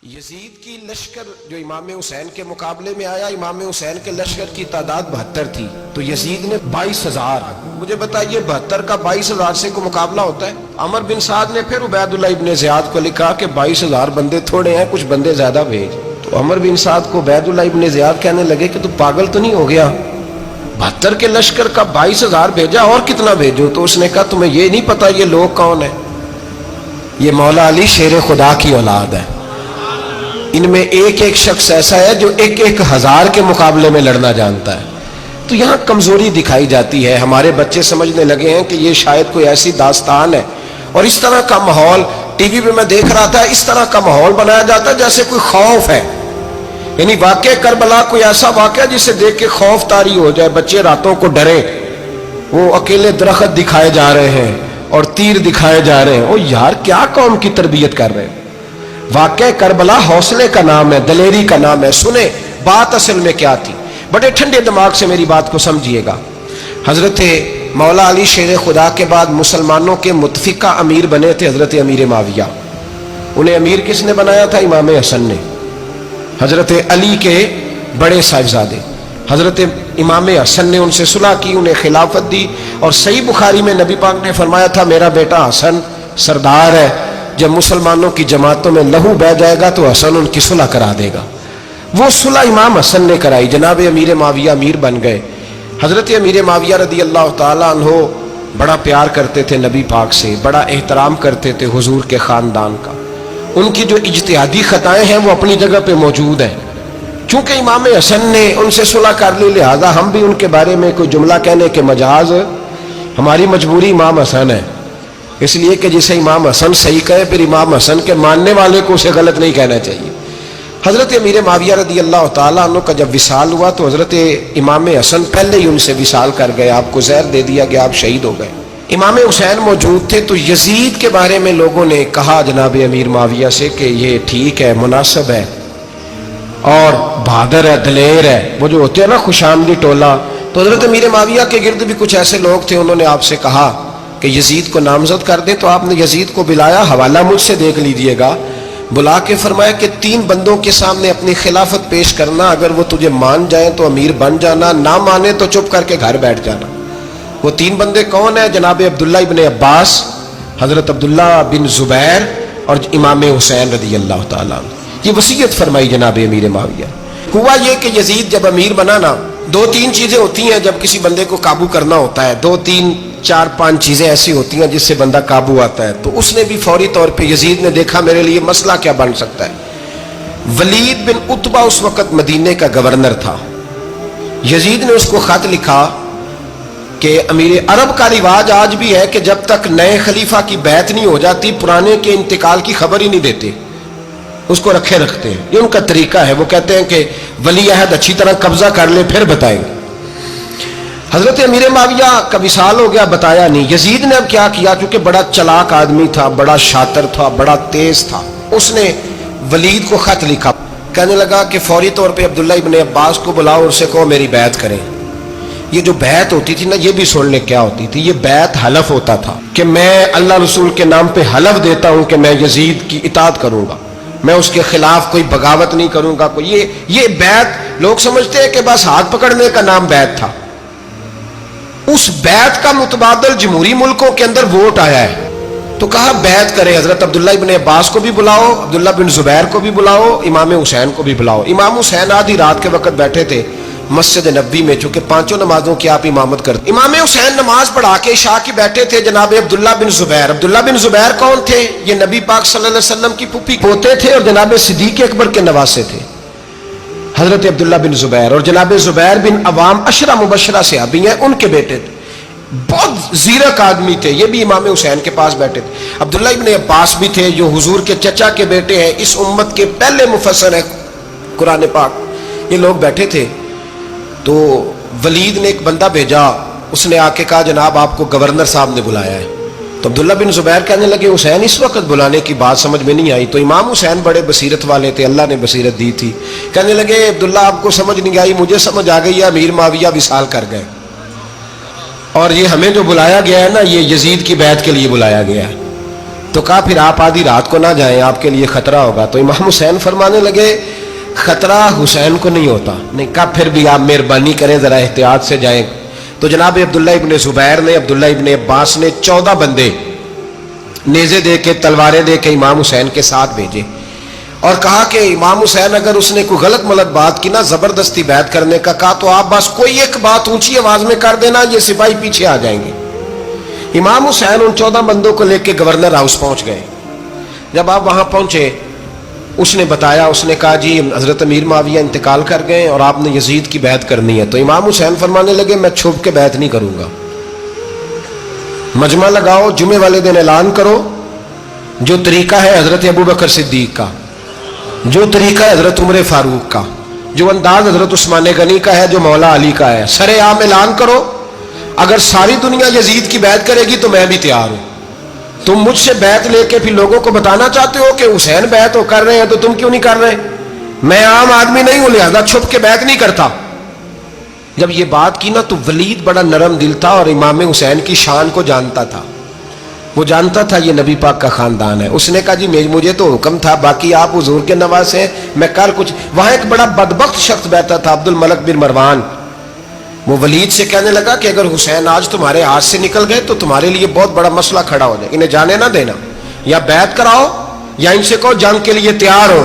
یزید کی لشکر جو امام حسین کے مقابلے میں آیا، امام حسین کے لشکر کی تعداد 72 تھی، تو یزید نے 22,000. مجھے بتائیے 72 کا 22,000 سے کوئی مقابلہ ہوتا ہے؟ عمر بن سعد نے پھر عبید اللہ ابن زیاد کو لکھا کہ 22,000 بندے تھوڑے ہیں، کچھ بندے زیادہ بھیج. تو عمر بن سعد کو عبید اللہ ابن زیاد کہنے لگے کہ تو پاگل تو نہیں ہو گیا، 72 کے لشکر کا 22,000 بھیجا، اور کتنا بھیجو؟ تو اس نے کہا تمہیں یہ نہیں پتا یہ لوگ کون ہیں؟ یہ مولا علی شیر خدا کی اولاد ہے. ان میں ایک ایک شخص ایسا ہے جو 1,000 کے مقابلے میں لڑنا جانتا ہے. تو یہاں کمزوری دکھائی جاتی ہے. ہمارے بچے سمجھنے لگے ہیں کہ یہ شاید کوئی ایسی داستان ہے، اور اس طرح کا ماحول ٹی وی پہ میں دیکھ رہا تھا، اس طرح کا ماحول بنایا جاتا ہے جیسے کوئی خوف ہے. یعنی واقع کربلا کوئی ایسا واقعہ جسے دیکھ کے خوف طاری ہو جائے، بچے راتوں کو ڈرے. وہ اکیلے درخت دکھائے جا رہے ہیں اور تیر دکھائے جا رہے ہیں. او یار کیا قوم کی تربیت کر رہے ہیں؟ واقع کربلا حوصلے کا نام ہے، دلیری کا نام ہے. سنیں بات اصل میں کیا تھی، بڑے ٹھنڈے دماغ سے میری بات کو سمجھیے گا. حضرت مولا علی شیر خدا کے بعد مسلمانوں کے متفقہ امیر بنے تھے حضرت امیر معاویہ. انہیں امیر کس نے بنایا تھا؟ امام حسن نے. حضرت علی کے بڑے صاحبزادے حضرت امام حسن نے ان سے صلح کی، انہیں خلافت دی. اور صحیح بخاری میں نبی پاک نے فرمایا تھا میرا بیٹا حسن سردار ہے، جب مسلمانوں کی جماعتوں میں لہو بہہ جائے گا تو حسن ان کی صلح کرا دے گا. وہ صلح امام حسن نے کرائی. جناب امیر معاویہ امیر بن گئے. حضرت امیر معاویہ رضی اللہ تعالیٰ عنہ بڑا پیار کرتے تھے نبی پاک سے، بڑا احترام کرتے تھے حضور کے خاندان کا. ان کی جو اجتہادی خطائیں ہیں وہ اپنی جگہ پہ موجود ہیں. چونکہ امام حسن نے ان سے صلح کر لی، لہذا ہم بھی ان کے بارے میں کوئی جملہ کہنے کے مجاز، ہماری مجبوری امام حسن ہے. اس لیے کہ جسے امام حسن صحیح کہے پھر امام حسن کے ماننے والے کو اسے غلط نہیں کہنا چاہیے. حضرت امیر معاویہ رضی اللہ تعالیٰ عنہ کا جب وصال ہوا تو حضرت امام حسن پہلے ہی ان سے وصال کر گئے، آپ کو زہر دے دیا گیا، آپ شہید ہو گئے. امام حسین موجود تھے. تو یزید کے بارے میں لوگوں نے کہا جناب امیر معاویہ سے کہ یہ ٹھیک ہے، مناسب ہے اور بہادر ہے، دلیر ہے، وہ جو ہوتے ہیں نا خوش آمدی ٹولہ. تو حضرت امیر معاویہ کے گرد بھی کچھ ایسے لوگ تھے، انہوں نے آپ سے کہا کہ یزید کو نامزد کر دیں. تو آپ نے یزید کو بلایا، حوالہ مجھ سے دیکھ لیجئے گا. بلا کے فرمایا کہ 3 بندوں کے سامنے اپنی خلافت پیش کرنا، اگر وہ تجھے مان جائیں تو امیر بن جانا، نہ مانے تو چپ کر کے گھر بیٹھ جانا. وہ 3 بندے کون ہیں؟ جناب عبداللہ ابن عباس، حضرت عبداللہ بن زبیر اور امام حسین رضی اللہ تعالیٰ عنہ. یہ وصیت فرمائی جناب امیر معاویہ. ہوا یہ کہ یزید جب امیر بنا نا، 2-3 چیزیں ہوتی ہیں جب کسی بندے کو قابو کرنا ہوتا ہے، 2-3-4-5 چیزیں ایسی ہوتی ہیں جس سے بندہ قابو آتا ہے. تو اس نے بھی فوری طور پہ، یزید نے دیکھا میرے لیے مسئلہ کیا بن سکتا ہے. ولید بن عتبہ اس وقت مدینے کا گورنر تھا. یزید نے اس کو خط لکھا کہ امیر عرب کا رواج آج بھی ہے کہ جب تک نئے خلیفہ کی بیعت نہیں ہو جاتی پرانے کے انتقال کی خبر ہی نہیں دیتے، اس کو رکھے رکھتے ہیں. یہ ان کا طریقہ ہے. وہ کہتے ہیں کہ ولی عہد اچھی طرح قبضہ کر لے پھر بتائیں گے. حضرت امیر معاویہ کا وصال ہو گیا، بتایا نہیں. یزید نے اب کیا کیا، کیونکہ بڑا چلاک آدمی تھا، بڑا شاطر تھا، بڑا تیز تھا. اس نے ولید کو خط لکھا، کہنے لگا کہ فوری طور پہ عبداللہ ابن عباس کو بلاؤ اور اسے کہو میری بیعت کریں. یہ جو بیعت ہوتی تھی نا، یہ بھی سن لے کیا ہوتی تھی. یہ بیعت حلف ہوتا تھا کہ میں اللہ رسول کے نام پہ حلف دیتا ہوں کہ میں یزید کی اطاعت کروں گا، میں اس کے خلاف کوئی بغاوت نہیں کروں گا. یہ بیعت لوگ سمجھتے ہیں کہ بس ہاتھ پکڑنے کا نام بیعت تھا. اس بیعت کا متبادل جمہوری ملکوں کے اندر ووٹ آیا ہے. تو کہا بیعت کرے. حضرت عبداللہ ابن عباس کو بھی بلاؤ، عبداللہ بن زبیر کو بھی بلاؤ، امام حسین کو بھی بلاؤ. امام حسین آدھی رات کے وقت بیٹھے تھے مسجد نبوی میں، چونکہ 5 نمازوں کی آپ امامت کرتے. امام حسین نماز پڑھا کے عشاء کی بیٹھے تھے. جناب عبداللہ بن زبیر، عبداللہ بن زبیر کون تھے؟ یہ نبی پاک صلی اللہ علیہ وسلم کی پھوپھی پوتے تھے اور جناب صدیق اکبر کے نواسے تھے. حضرت عبداللہ بن زبیر اور جناب زبیر بن عوام عشرہ مبشرہ صحابی ہیں، ان کے بیٹے تھے. بہت زیرک آدمی تھے. یہ بھی امام حسین کے پاس بیٹھے تھے. عبداللہ ابن عباس بھی تھے جو حضور کے چچا کے بیٹے ہیں، اس امت کے پہلے مفسر ہیں قرآن پاک. یہ لوگ بیٹھے تھے. تو ولید نے ایک بندہ بھیجا، اس نے آ کے کہا جناب آپ کو گورنر صاحب نے بلایا ہے. تو عبداللہ بن زبیر کہنے لگے حسین اس وقت بلانے کی بات سمجھ میں نہیں آئی. تو امام حسین بڑے بصیرت والے تھے، اللہ نے بصیرت دی تھی. کہنے لگے عبداللہ آپ کو سمجھ نہیں آئی، مجھے سمجھ آ گئی ہے، امیر معاویہ وصال کر گئے اور یہ ہمیں جو بلایا گیا ہے نا، یہ یزید کی بیعت کے لیے بلایا گیا ہے. تو کہا پھر آپ آدھی رات کو نہ جائیں، آپ کے لیے خطرہ ہوگا۔ تو امام حسین فرمانے لگے خطرہ حسین کو نہیں ہوتا۔ نہیں، کہا پھر بھی آپ مہربانی کریں ذرا احتیاط سے جائیں۔ تو جناب عبداللہ ابن زبیر نے، عبداللہ ابن عباس نے 14 بندے نیزے دے کے، تلواریں دے کے امام حسین کے ساتھ بھیجے اور کہا کہ امام حسین اگر اس نے کوئی غلط ملت بات کی نا، زبردستی بیعت کرنے کا کہا، تو آپ بس کوئی ایک بات اونچی آواز میں کر دینا، یہ سپاہی پیچھے آ جائیں گے۔ امام حسین ان 14 بندوں کو لے کے گورنر ہاؤس پہنچ گئے۔ جب آپ وہاں پہنچے، اس نے بتایا، اس نے کہا جی حضرت امیر معاویہ انتقال کر گئے اور آپ نے یزید کی بیعت کرنی ہے۔ تو امام حسین فرمانے لگے میں چھپ کے بیعت نہیں کروں گا، مجمع لگاؤ، جمعے والے دن اعلان کرو، جو طریقہ ہے حضرت ابوبکر صدیق کا، جو طریقہ ہے حضرت عمر فاروق کا، جو انداز حضرت عثمان غنی کا ہے، جو مولا علی کا ہے، سر عام اعلان کرو، اگر ساری دنیا یزید کی بیعت کرے گی تو میں بھی تیار ہوں۔ تم مجھ سے بیعت لے کے پھر لوگوں کو بتانا چاہتے ہو کہ حسین بیعت ہو کر رہے ہیں تو تم کیوں نہیں کر رہے؟ میں عام آدمی نہیں ہوں، لہذا چھپ کے بیعت نہیں کرتا۔ جب یہ بات کی نا تو ولید بڑا نرم دل تھا اور امام حسین کی شان کو جانتا تھا، وہ جانتا تھا یہ نبی پاک کا خاندان ہے۔ اس نے کہا جی مجھے تو حکم تھا، باقی آپ حضور کے نواز ہیں، میں کر کچھ۔ وہاں ایک بڑا بدبخت شخص بیٹھا تھا، عبد الملک بن مروان، وہ ولید سے کہنے لگا کہ اگر حسین آج تمہارے ہاتھ سے نکل گئے تو تمہارے لیے بہت بڑا مسئلہ کھڑا ہو جائے، انہیں جانے نہ دینا، یا بیعت کراؤ یا ان سے کہو جنگ کے لیے تیار ہو۔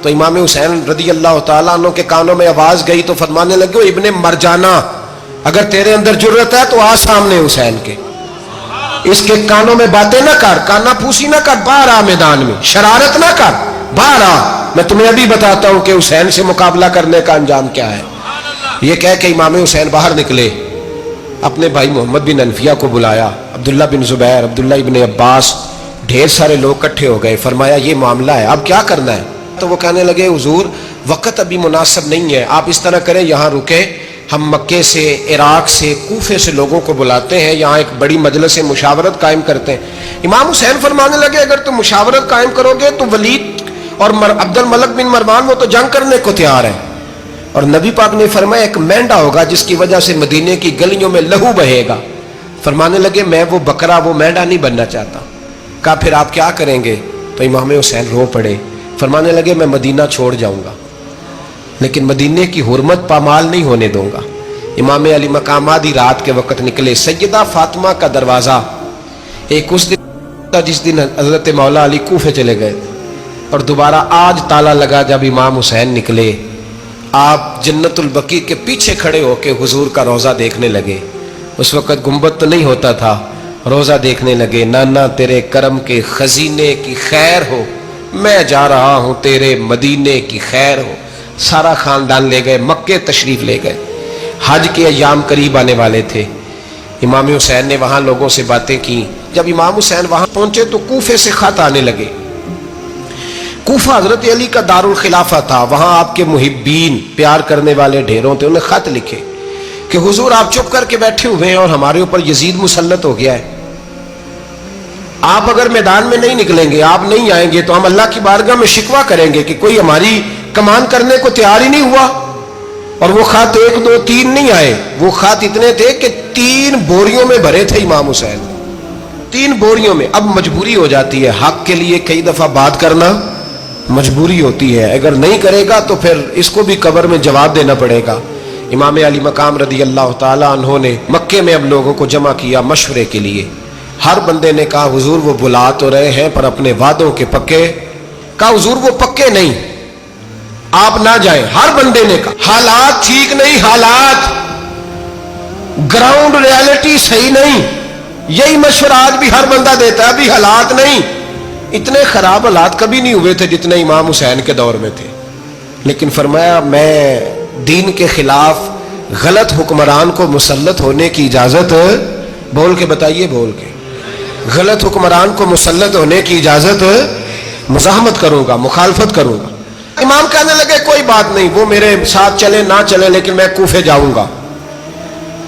تو امام حسین رضی اللہ تعالیٰ عنہ کے کانوں میں آواز گئی تو فرمانے لگے ابن مرجانہ، اگر تیرے اندر جرت ہے تو آ سامنے حسین کے، اس کے کانوں میں باتیں نہ کر، کانا پھوسی نہ کر، باہر آ میدان میں، شرارت نہ کر، باہر آ، میں تمہیں ابھی بتاتا ہوں کہ حسین سے مقابلہ کرنے کا انجام کیا ہے۔ یہ کہہ کہ امام حسین باہر نکلے، اپنے بھائی محمد بن انفیہ کو بلایا، عبداللہ بن زبیر، عبداللہ ابن عباس، ڈھیر سارے لوگ اکٹھے ہو گئے۔ فرمایا یہ معاملہ ہے، اب کیا کرنا ہے؟ تو وہ کہنے لگے حضور وقت ابھی مناسب نہیں ہے، آپ اس طرح کریں یہاں رکیں، ہم مکے سے، عراق سے، کوفے سے لوگوں کو بلاتے ہیں، یہاں ایک بڑی مجلس مشاورت قائم کرتے ہیں۔ امام حسین فرمانے لگے اگر تم مشاورت قائم کرو گے تو ولید اور عبد الملک بن مروان وہ تو جنگ کرنے کو تیار ہے، اور نبی پاک نے فرمایا ایک مینڈا ہوگا جس کی وجہ سے مدینے کی گلیوں میں لہو بہے گا۔ فرمانے لگے میں وہ بکرا، وہ مینڈا نہیں بننا چاہتا۔ کہا پھر آپ کیا کریں گے؟ تو امام حسین رو پڑے، فرمانے لگے میں مدینہ چھوڑ جاؤں گا لیکن مدینے کی حرمت پامال نہیں ہونے دوں گا۔ امام علی مقام آدھی رات کے وقت نکلے، سیدہ فاطمہ کا دروازہ ایک اس دن تھا جس دن حضرت مولا علی کوفے چلے گئے، اور دوبارہ آج تالا لگا جب امام حسین نکلے۔ آپ جنت البقیع کے پیچھے کھڑے ہو کے حضور کا روضہ دیکھنے لگے، اس وقت گنبد تو نہیں ہوتا تھا، روضہ دیکھنے لگے۔ نانا تیرے کرم کے خزینے کی خیر ہو، میں جا رہا ہوں تیرے مدینے کی خیر ہو۔ سارا خاندان لے گئے، مکے تشریف لے گئے، حج کے ایام قریب آنے والے تھے۔ امام حسین نے وہاں لوگوں سے باتیں کی۔ جب امام حسین وہاں پہنچے تو کوفے سے خط آنے لگے۔ کوفہ حضرت علی کا دارالخلافہ تھا، وہاں آپ کے محبین، پیار کرنے والے ڈھیروں تھے، انہیں خط لکھے کہ حضور آپ چپ کر کے بیٹھے ہوئے ہیں اور ہمارے اوپر یزید مسلط ہو گیا ہے، آپ اگر میدان میں نہیں نکلیں گے، آپ نہیں آئیں گے تو ہم اللہ کی بارگاہ میں شکوہ کریں گے کہ کوئی ہماری کمان کرنے کو تیار ہی نہیں ہوا۔ اور وہ خط 1 2 3 نہیں آئے، وہ خط اتنے تھے کہ 3 بوریوں میں بھرے تھے امام حسین، 3 بوریوں میں۔ اب مجبوری ہو جاتی ہے، حق کے لیے کئی دفعہ بات کرنا مجبوری ہوتی ہے، اگر نہیں کرے گا تو پھر اس کو بھی قبر میں جواب دینا پڑے گا۔ امام علی مقام رضی اللہ تعالیٰ عنہ نے مکے میں اب لوگوں کو جمع کیا مشورے کے لیے۔ ہر بندے نے کہا حضور وہ بلا تو رہے ہیں پر اپنے وعدوں کے پکے۔ کہا حضور وہ پکے نہیں، آپ نہ جائیں۔ ہر بندے نے کہا حالات ٹھیک نہیں، حالات گراؤنڈ ریالٹی صحیح نہیں، یہی مشورہ آج بھی ہر بندہ دیتا ہے، ابھی حالات نہیں۔ اتنے خراب حالات کبھی نہیں ہوئے تھے جتنے امام حسین کے دور میں تھے، لیکن فرمایا میں دین کے خلاف غلط حکمران کو مسلط ہونے کی اجازت، بول کے بتائیے، بول کے، غلط حکمران کو مسلط ہونے کی اجازت، مزاحمت کروں گا، مخالفت کروں گا۔ امام کہنے لگے کوئی بات نہیں، وہ میرے ساتھ چلے نہ چلے لیکن میں کوفے جاؤں گا،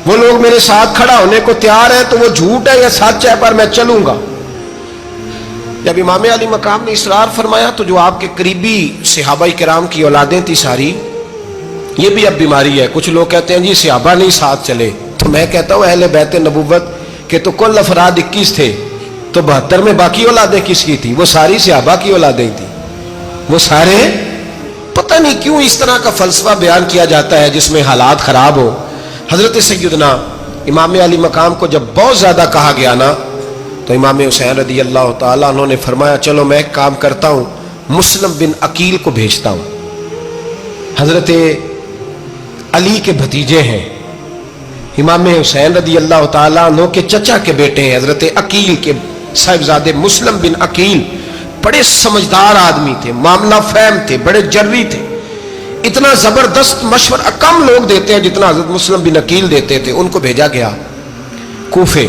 وہ لوگ میرے ساتھ کھڑا ہونے کو تیار ہے تو وہ جھوٹ ہے یا سچ ہے پر میں چلوں گا۔ جب امام علی مقام نے اصرار فرمایا تو جو آپ کے قریبی صحابہ کرام کی اولادیں تھی ساری، یہ بھی اب بیماری ہے، کچھ لوگ کہتے ہیں جی صحابہ نہیں ساتھ چلے، تو میں کہتا ہوں اہل بیت نبوت کے تو کل افراد 21 تھے، تو 72 میں باقی اولادیں کس کی تھی؟ وہ ساری صحابہ کی اولادیں تھی، وہ سارے، پتہ نہیں کیوں اس طرح کا فلسفہ بیان کیا جاتا ہے جس میں حالات خراب ہو۔ حضرت سیدنا امام علی مقام کو جب بہت زیادہ کہا گیا نا تو امام حسین رضی اللہ تعالیٰ عنہ نے فرمایا چلو میں ایک کام کرتا ہوں، مسلم بن عقیل کو بھیجتا ہوں، حضرت علی کے بھتیجے ہیں، امام حسین رضی اللہ تعالیٰ عنہ کے چچا کے بیٹے ہیں، حضرت عقیل کے صاحبزادے مسلم بن عقیل بڑے سمجھدار آدمی تھے، معاملہ فہم تھے، بڑے جری تھے، اتنا زبردست مشورہ کم لوگ دیتے ہیں جتنا حضرت مسلم بن عقیل دیتے تھے۔ ان کو بھیجا گیا کوفے۔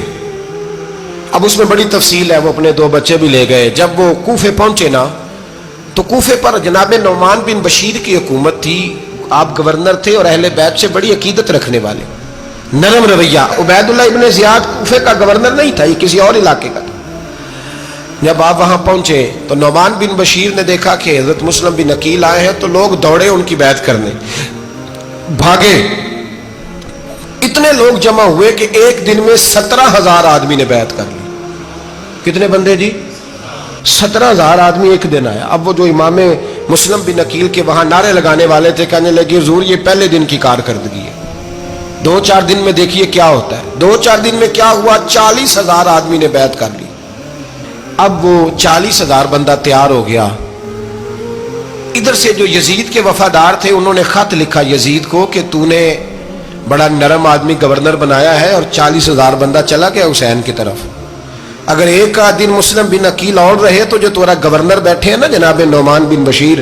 اب اس میں بڑی تفصیل ہے، وہ اپنے 2 بچے بھی لے گئے۔ جب وہ کوفے پہنچے نا تو کوفے پر جناب نعمان بن بشیر کی حکومت تھی، آپ گورنر تھے اور اہل بیت سے بڑی عقیدت رکھنے والے، نرم رویہ۔ عبید اللہ ابن زیاد کوفے کا گورنر نہیں تھا، یہ کسی اور علاقے کا تھا۔ جب آپ وہاں پہنچے تو نعمان بن بشیر نے دیکھا کہ حضرت مسلم بن عقیل آئے ہیں تو لوگ دوڑے ان کی بیعت کرنے، بھاگے، اتنے لوگ جمع ہوئے کہ ایک دن میں 17,000 آدمی نے بیعت کر لی۔ کتنے بندے جی؟ 17,000 آدمی ایک دن آیا۔ اب وہ جو امام مسلم بن عقیل کے وہاں نعرے لگانے والے تھے کہنے لگے حضور یہ پہلے دن کی کارکردگی ہے، 2-4 دن میں دیکھیے کیا ہوتا ہے۔ 2-4 دن میں کیا ہوا؟ 40,000 آدمی نے بیعت کر لی۔ اب وہ 40,000 بندہ تیار ہو گیا۔ ادھر سے جو یزید کے وفادار تھے انہوں نے خط لکھا یزید کو کہ تو نے بڑا نرم آدمی گورنر بنایا ہے اور 40,000 بندہ چلا گیا حسین کی طرف، اگر ایک دن مسلم بن عقیل اور رہے تو جو تمہارا گورنر بیٹھے ہیں نا جناب نعمان بن بشیر،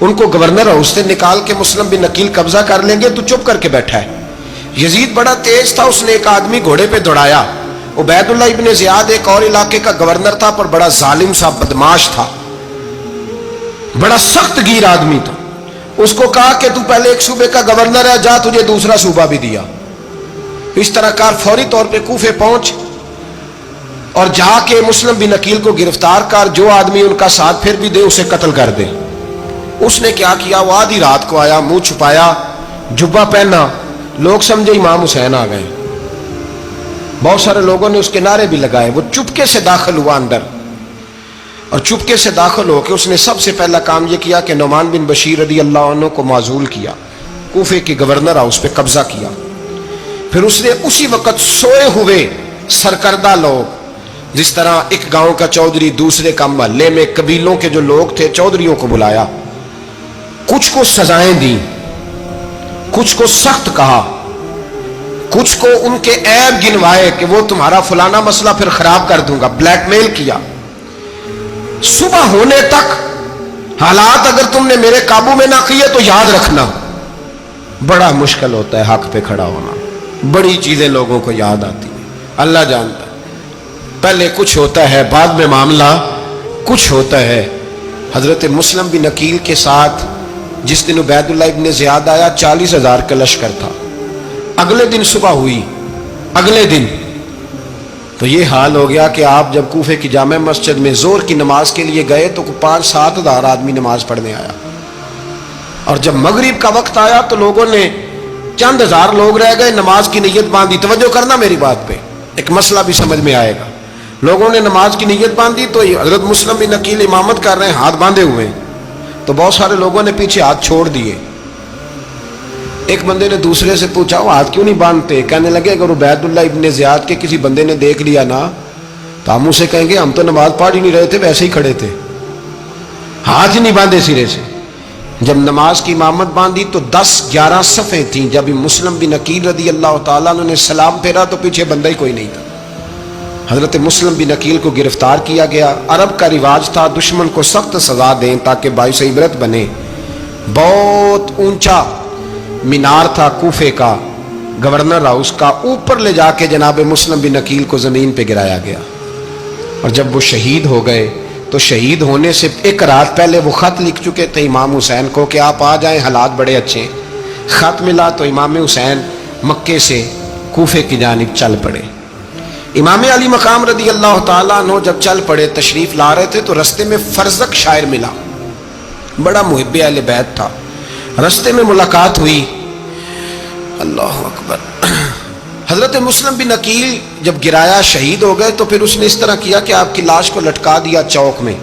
ان کو گورنر ہاؤس سے نکال کے مسلم بن عقیل قبضہ کر لیں گے، تو چپ کر کے بیٹھا ہے۔ یزید بڑا تیز تھا، اس نے ایک آدمی گھوڑے پہ دوڑایا۔ عبید اللہ ابن زیاد ایک اور علاقے کا گورنر تھا پر بڑا ظالم سا بدماش تھا، بڑا سخت گیر آدمی تھا۔ اس کو کہا کہ تو پہلے ایک صوبے کا گورنر ہے، جا تجھے دوسرا صوبہ بھی دیا۔ اس طرح کار فوری طور پہ کوفے پہنچ اور جا کے مسلم بن عقیل کو گرفتار کر، جو آدمی ان کا ساتھ پھر بھی دے اسے قتل کر دے۔ اس نے کیا کیا؟ وہ آدھی رات کو آیا، منہ چھپایا، جبہ پہنا، لوگ سمجھے امام حسین آ گئے۔ بہت سارے لوگوں نے اس کے نعرے بھی لگائے۔ وہ چپکے سے داخل ہوا اندر، اور چپکے سے داخل ہو کے اس نے سب سے پہلا کام یہ کیا کہ نعمان بن بشیر رضی اللہ عنہ کو معزول کیا، کوفے کے گورنر ہاؤس پہ قبضہ کیا۔ پھر اس نے اسی وقت سوئے ہوئے سرکردہ لوگ، جس طرح ایک گاؤں کا چودھری دوسرے کا محلے میں قبیلوں کے جو لوگ تھے چودھریوں کو بلایا، کچھ کو سزائیں دیں، کچھ کو سخت کہا، کچھ کو ان کے عیب گنوائے کہ وہ تمہارا فلانا مسئلہ پھر خراب کر دوں گا، بلیک میل کیا۔ صبح ہونے تک حالات اگر تم نے میرے قابو میں نہ کیے تو یاد رکھنا بڑا مشکل ہوتا ہے حق پہ کھڑا ہونا، بڑی چیزیں لوگوں کو یاد آتی ہیں، اللہ جانتا ہے۔ پہلے کچھ ہوتا ہے، بعد میں معاملہ کچھ ہوتا ہے۔ حضرت مسلم بن عقیل کے ساتھ جس دن عبید اللہ ابن زیاد آیا 40,000 کا لشکر تھا۔ اگلے دن صبح ہوئی، اگلے دن تو یہ حال ہو گیا کہ آپ جب کوفے کی جامع مسجد میں ظہر کی نماز کے لیے گئے تو 5-7 ہزار آدمی نماز پڑھنے آیا، اور جب مغرب کا وقت آیا تو لوگوں نے چند ہزار لوگ رہ گئے، نماز کی نیت باندھی۔ توجہ کرنا میری بات پہ، ایک مسئلہ بھی سمجھ میں آئے گا۔ لوگوں نے نماز کی نیت باندھی تو حضرت مسلم بن عقیل امامت کر رہے ہیں، ہاتھ باندھے ہوئے ہیں، تو بہت سارے لوگوں نے پیچھے ہاتھ چھوڑ دیے۔ ایک بندے نے دوسرے سے پوچھا وہ ہاتھ کیوں نہیں باندھتے؟ کہنے لگے اگر عبید اللہ ابن زیاد کے کسی بندے نے دیکھ لیا نا تو ہم اسے کہیں گے ہم تو نماز پڑھ ہی نہیں رہے تھے، ویسے ہی کھڑے تھے، ہاتھ ہی نہیں باندھے سرے سے۔ جب نماز کی امامت باندھی تو 10-11 صفیں تھیں۔ جب مسلم بن عقیل رضی اللہ تعالیٰ عنہ نے سلام پھیرا تو پیچھے بندہ ہی کوئی نہیں تھا۔ حضرت مسلم بن عقیل کو گرفتار کیا گیا۔ عرب کا رواج تھا دشمن کو سخت سزا دیں تاکہ باعث عبرت بنے۔ بہت اونچا مینار تھا کوفے کا، گورنر ہاؤس کا، اوپر لے جا کے جناب مسلم بن عقیل کو زمین پہ گرایا گیا۔ اور جب وہ شہید ہو گئے تو شہید ہونے سے ایک رات پہلے وہ خط لکھ چکے تھے امام حسین کو کہ آپ آ جائیں، حالات بڑے اچھے۔ خط ملا تو امام حسین مکے سے کوفے کی جانب چل پڑے۔ امام علی مقام رضی اللہ تعالیٰ عنہ جب چل پڑے، تشریف لا رہے تھے تو رستے میں فرزق شاعر ملا، بڑا محب اہل بیت تھا۔ رستے میں ملاقات ہوئی، اللہ اکبر، حضرت مسلم بن عقیل جب گرایا شہید ہو گئے تو پھر اس نے اس طرح کیا کہ آپ کی لاش کو لٹکا دیا چوک میں.